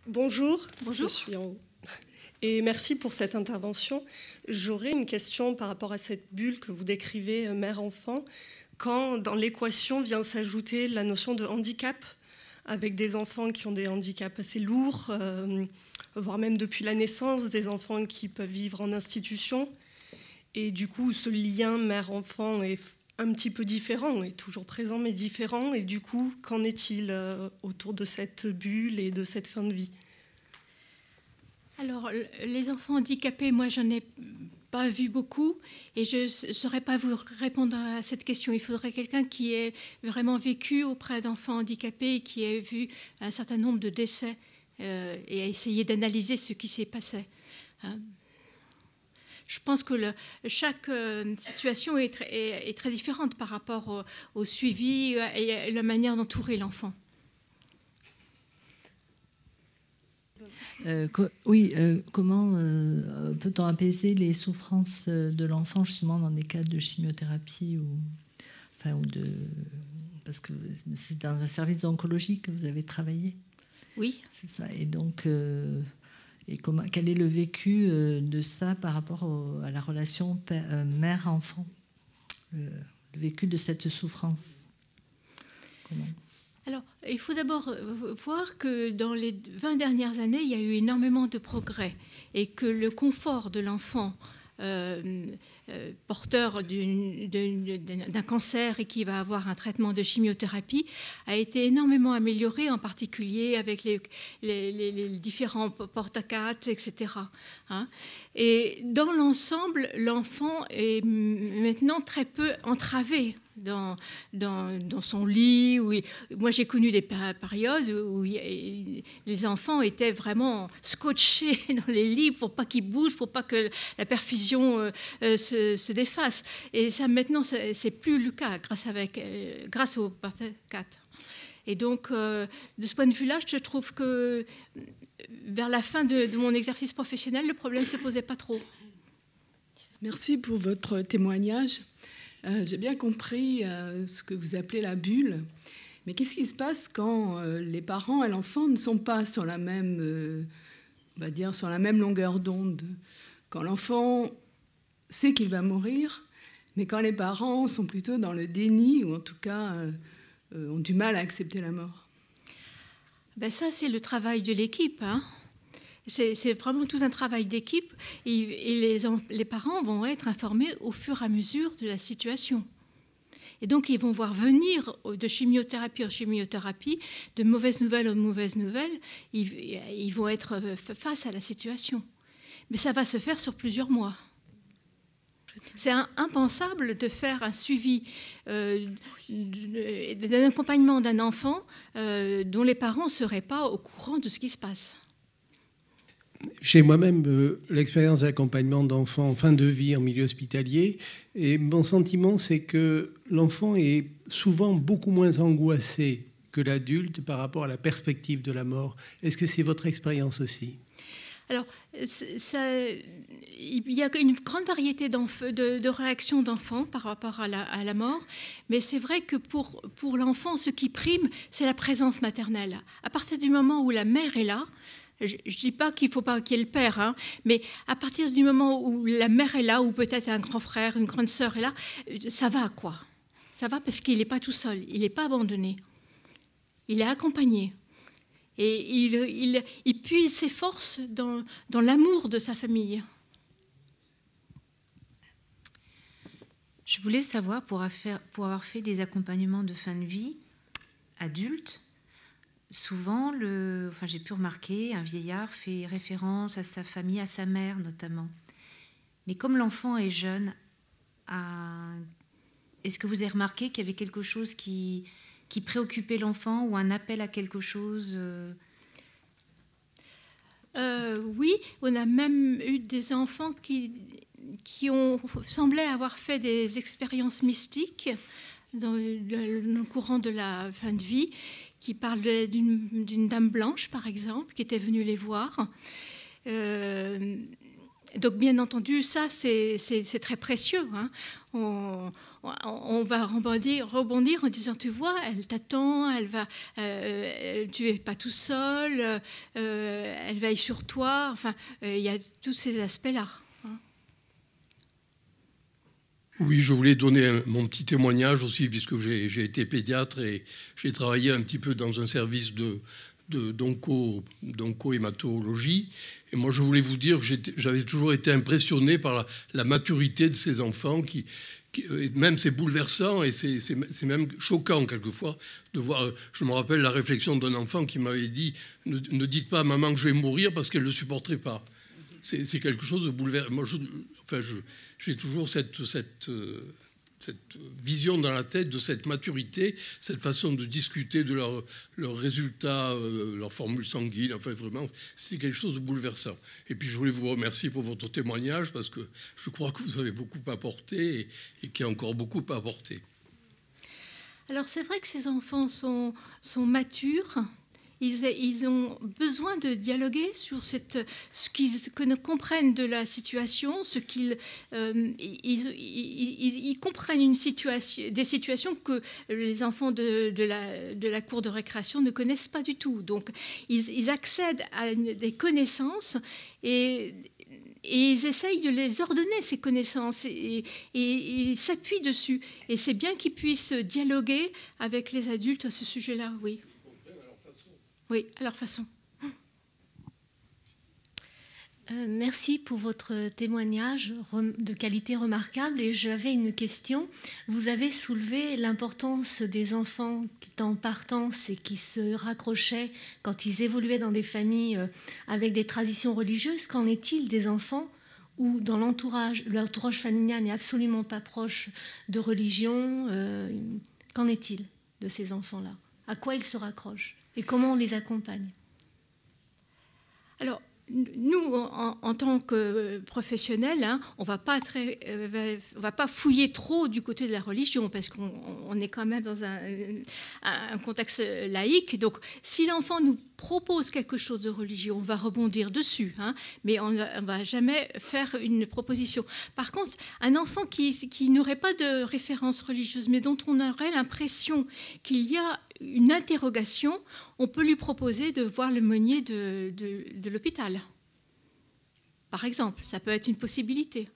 Bonjour, Bonjour. je suis en haut. Et merci pour cette intervention. J'aurais une question par rapport à cette bulle que vous décrivez, mère-enfant, quand dans l'équation vient s'ajouter la notion de handicap, avec des enfants qui ont des handicaps assez lourds, voire même depuis la naissance, des enfants qui peuvent vivre en institution. Et du coup, ce lien mère-enfant est un petit peu différent, est toujours présent mais différent. Et du coup, qu'en est-il autour de cette bulle et de cette fin de vie ? Alors, les enfants handicapés, moi, j'en ai pas vu beaucoup et je ne saurais pas vous répondre à cette question. Il faudrait quelqu'un qui ait vraiment vécu auprès d'enfants handicapés et qui ait vu un certain nombre de décès et a essayé d'analyser ce qui s'est passé. Je pense que chaque situation est très différente par rapport au suivi et à la manière d'entourer l'enfant. Comment peut-on apaiser les souffrances de l'enfant justement dans des cas de chimiothérapie parce que c'est dans un service d'oncologie que vous avez travaillé. Oui. C'est ça. Et donc, quel est le vécu de ça par rapport à la relation mère-enfant, le vécu de cette souffrance. Comment ? Alors, il faut d'abord voir que dans les 20 dernières années, il y a eu énormément de progrès et que le confort de l'enfant porteur d'un cancer et qui va avoir un traitement de chimiothérapie a été énormément amélioré, en particulier avec les différents porte-à-4, etc. Et dans l'ensemble, l'enfant est maintenant très peu entravé dans son lit. Moi, j'ai connu des périodes où les enfants étaient vraiment scotchés dans les lits pour pas qu'ils bougent, pour pas que la perfusion se défasse. Et ça, maintenant, c'est plus le cas grâce au porte-à-4. Et donc, de ce point de vue-là, je trouve que vers la fin de mon exercice professionnel, le problème ne se posait pas trop. Merci pour votre témoignage. J'ai bien compris ce que vous appelez la bulle. Mais qu'est-ce qui se passe quand les parents et l'enfant ne sont pas sur la même, on va dire, sur la même longueur d'onde ? Quand l'enfant sait qu'il va mourir, mais quand les parents sont plutôt dans le déni, ou en tout cas ont du mal à accepter la mort. Ben ça, c'est le travail de l'équipe. C'est vraiment tout un travail d'équipe. Et les parents vont être informés au fur et à mesure de la situation. Et donc, ils vont voir venir de chimiothérapie en chimiothérapie, de mauvaises nouvelles en mauvaises nouvelles. Ils vont être face à la situation. Mais ça va se faire sur plusieurs mois. C'est impensable de faire un suivi d'un accompagnement d'un enfant dont les parents ne seraient pas au courant de ce qui se passe. J'ai moi-même l'expérience d'accompagnement d'enfants en fin de vie en milieu hospitalier et mon sentiment, c'est que l'enfant est souvent beaucoup moins angoissé que l'adulte par rapport à la perspective de la mort. Est-ce que c'est votre expérience aussi ? Alors, il y a une grande variété de réactions d'enfants par rapport à la mort, mais c'est vrai que pour l'enfant, ce qui prime, c'est la présence maternelle. À partir du moment où la mère est là, je ne dis pas qu'il ne faut pas qu'il y ait le père, mais à partir du moment où la mère est là, ou peut-être un grand frère, une grande sœur est là, ça va quoi ? Ça va parce qu'il n'est pas tout seul, il n'est pas abandonné, il est accompagné. Et il puise ses forces dans l'amour de sa famille. Je voulais savoir, pour avoir fait des accompagnements de fin de vie adultes, souvent, j'ai pu remarquer, un vieillard fait référence à sa famille, à sa mère notamment. Mais comme l'enfant est jeune, est-ce que vous avez remarqué qu'il y avait quelque chose qui préoccupait l'enfant ou un appel à quelque chose Oui, on a même eu des enfants qui ont semblé avoir fait des expériences mystiques dans le courant de la fin de vie, qui parlent d'une dame blanche, par exemple, qui était venue les voir. Donc, bien entendu, ça, c'est très précieux. Hein. On va rebondir en disant, tu vois, elle t'attend, tu n'es pas tout seul, elle veille sur toi. Enfin, il y a tous ces aspects-là. Hein. Oui, je voulais donner mon petit témoignage aussi, puisque j'ai été pédiatre et j'ai travaillé un petit peu dans un service d'onco-hématologie. Et moi, je voulais vous dire que j'avais toujours été impressionné par la maturité de ces enfants même c'est bouleversant et c'est même choquant quelquefois de voir. Je me rappelle la réflexion d'un enfant qui m'avait dit ne dites pas à maman que je vais mourir parce qu'elle ne le supporterait pas. C'est quelque chose de bouleversant. Moi, j'ai toujours cette vision dans la tête de cette maturité, cette façon de discuter de leurs résultats, leurs formules sanguines. Enfin, vraiment, c'est quelque chose de bouleversant. Et puis, je voulais vous remercier pour votre témoignage parce que je crois que vous avez beaucoup apporté et qu'il y a encore beaucoup à apporter. Alors, c'est vrai que ces enfants sont matures. Ils ont besoin de dialoguer sur ce qu'ils comprennent de la situation, ils comprennent des situations que les enfants de la cour de récréation ne connaissent pas du tout. Donc, ils accèdent à des connaissances et ils essayent de les ordonner, ces connaissances, et ils s'appuient dessus. Et c'est bien qu'ils puissent dialoguer avec les adultes à ce sujet-là, oui. Oui, à leur façon. Merci pour votre témoignage de qualité remarquable. Et j'avais une question. Vous avez soulevé l'importance des enfants qui étaient en partance et qui se raccrochaient quand ils évoluaient dans des familles avec des traditions religieuses. Qu'en est-il des enfants où dans l'entourage familial n'est absolument pas proche de religion? Qu'en est-il de ces enfants-là? À quoi ils se raccrochent? Et comment on les accompagne? Alors, nous, en tant que professionnels, hein, on va pas fouiller trop du côté de la religion parce qu'on est quand même dans un contexte laïque. Donc, si l'enfant nous propose quelque chose de religieux, on va rebondir dessus, hein, mais on ne va jamais faire une proposition. Par contre, un enfant qui n'aurait pas de référence religieuse, mais dont on aurait l'impression qu'il y a une interrogation, on peut lui proposer de voir le meunier de l'hôpital. Par exemple, ça peut être une possibilité.